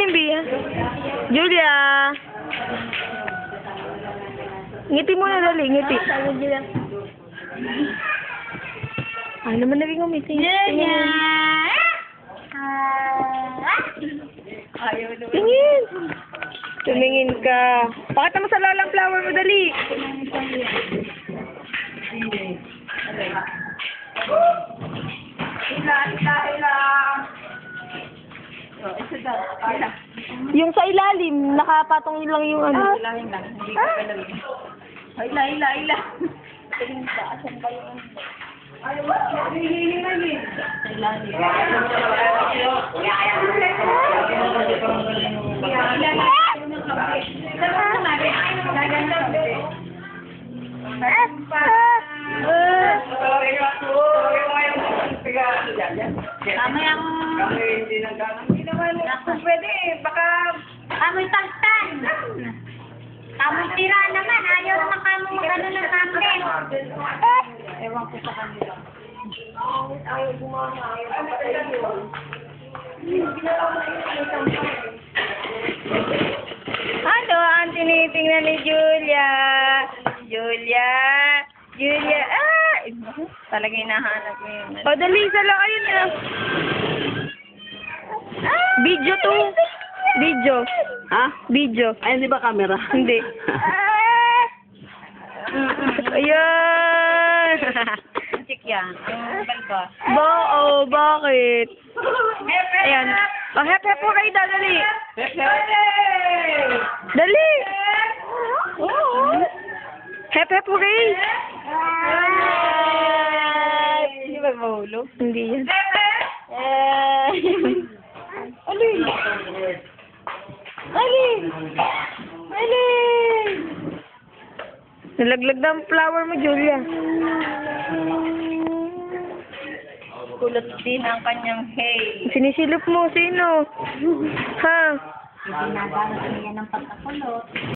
Simbi. Julia. Ngiti muna dali, ngiti. Ay, naman naging umiti. Julia. Tingin. Tumingin ka. Pakita mo sa lolang flower mo, dali. Yung sa ilalim, nakapatong lang yung ano. Ilahin lang. Hindi ka pala. Ila. Tingin ba? Asan ba yung ano? Ayaw ba? Hihilingan eh. Sa ilalim. Tama yung... Hindi naman pwede. Baka... Kamoy tagtan. Kamoy tira naman. Ayaw na kamo magano ng kamoy. Ewan ko sa kanila. Ayaw gumama. Ano ang tinitingnan ni Julia? Julia. Ah! Talaga hinahanap mo yun. O, dali, sala kayo na. Video to. Video. Ha? Video. Ay, hindi ba camera? Hindi. Ayan. Chick yan. Ang balba. Bakit? Ayan. Oh, hep po kayo, dali. Dali. Hep po kayo. Hindi ba mahulog? Hindi yan. Nalaglag na ang flower mo, Julia. Kulot din ang kanyang hay. Sinisilip mo, sino? Ha? Ginagawa niya ng pagkakulot.